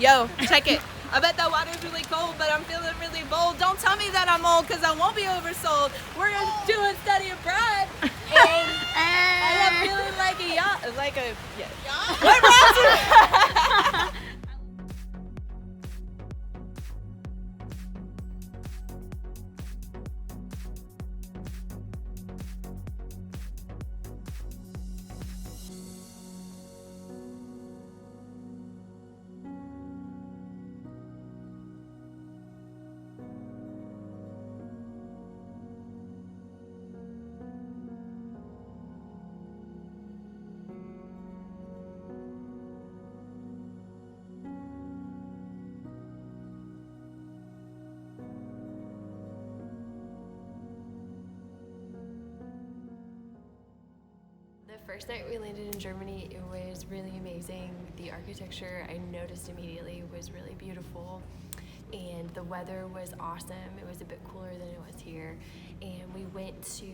Yo, check it. I bet that water's really cold, but I'm feeling really bold. Don't tell me that I'm old, because I won't be oversold. We're going to do a study abroad. And I'm feeling like a yacht. Like a, yeah. What rhymes? The first night we landed in Germany, it was really amazing. The architecture, I noticed immediately, was really beautiful. And the weather was awesome. It was a bit cooler than it was here. And we went to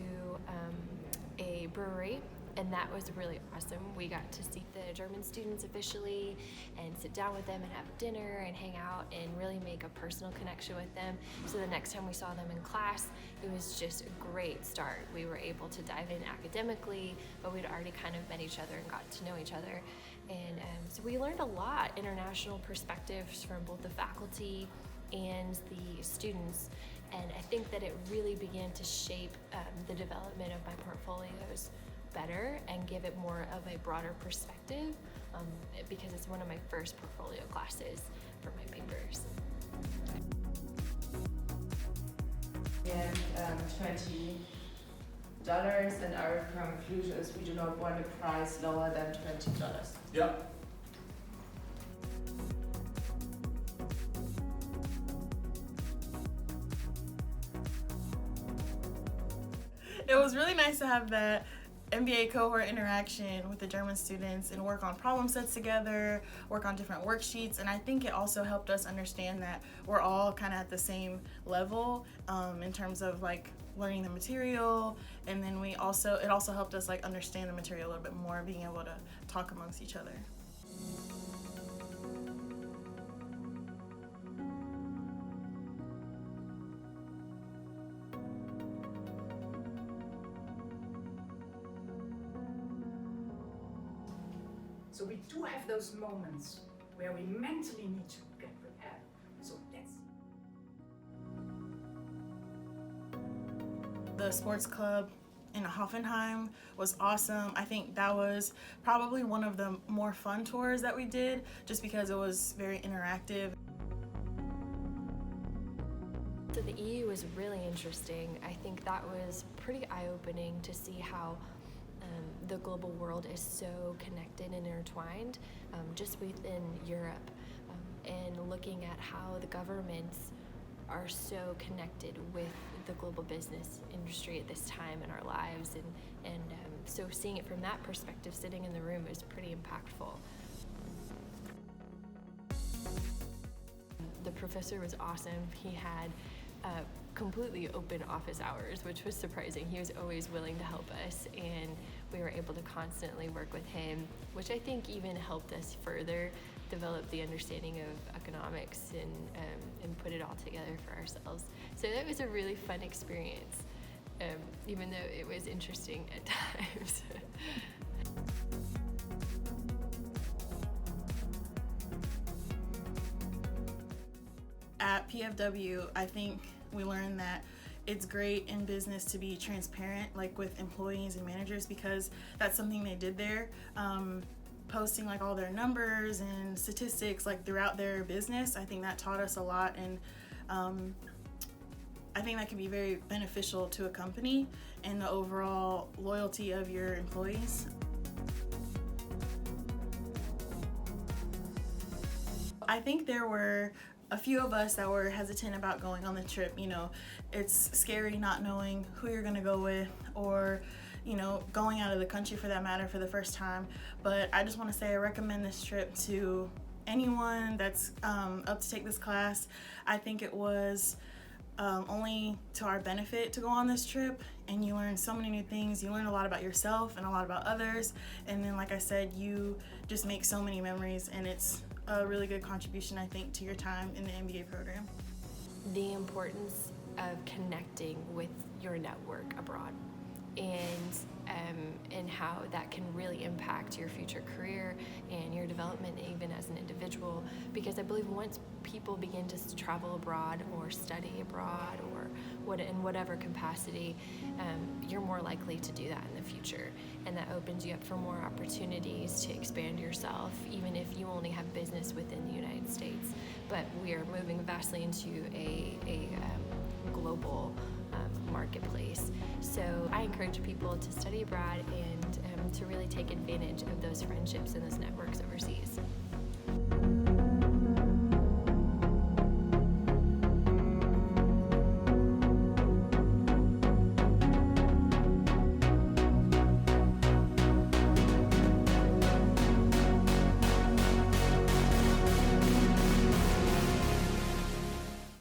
a brewery, and that was really awesome. We got to see the German students officially and sit down with them and have dinner and hang out and really make a personal connection with them. So the next time we saw them in class, it was just a great start. We were able to dive in academically, but we'd already kind of met each other and got to know each other. And so we learned a lot, international perspectives from both the faculty and the students. And I think that it really began to shape the development of my portfolios better and give it more of a broader perspective because it's one of my first portfolio classes for my papers. We have $20, and our conclusion is we do not want a price lower than $20. Yeah. It was really nice to have that MBA cohort interaction with the German students and work on problem sets together, work on different worksheets, and I think it also helped us understand that we're all kind of at the same level in terms of like learning the material, and then it also helped us like understand the material a little bit more, being able to talk amongst each other. So we do have those moments where we mentally need to get prepared. So let's. The sports club in Hoffenheim was awesome. I think that was probably one of the more fun tours that we did, just because it was very interactive. So the EU was really interesting. I think that was pretty eye-opening to see how the global world is so connected and intertwined just within Europe, and looking at how the governments are so connected with the global business industry at this time in our lives, and so seeing it from that perspective, sitting in the room, is pretty impactful. The professor was awesome. He had completely open office hours, which was surprising. He was always willing to help us, and we were able to constantly work with him, which I think even helped us further develop the understanding of economics and put it all together for ourselves. So that was a really fun experience, even though it was interesting at times. At PFW, I think we learned that it's great in business to be transparent, like with employees and managers, because that's something they did there. Posting like all their numbers and statistics like throughout their business, I think that taught us a lot, and I think that can be very beneficial to a company and the overall loyalty of your employees. I think there were a few of us that were hesitant about going on the trip. You know, it's scary not knowing who you're gonna go with, or you know, going out of the country for that matter for the first time. But I just want to say I recommend this trip to anyone that's up to take this class. I think it was only to our benefit to go on this trip, and you learn so many new things. You learn a lot about yourself and a lot about others, and then like I said, you just make so many memories, and it's a really good contribution, I think, to your time in the MBA program. The importance of connecting with your network abroad, and how that can really impact your future career and your development even as an individual, because I believe once people begin to travel abroad or study abroad or in whatever capacity, you're more likely to do that in the future, and that opens you up for more opportunities to expand yourself, even if you only have business within the United States. But we are moving vastly into a global marketplace. So I encourage people to study abroad and to really take advantage of those friendships and those networks overseas.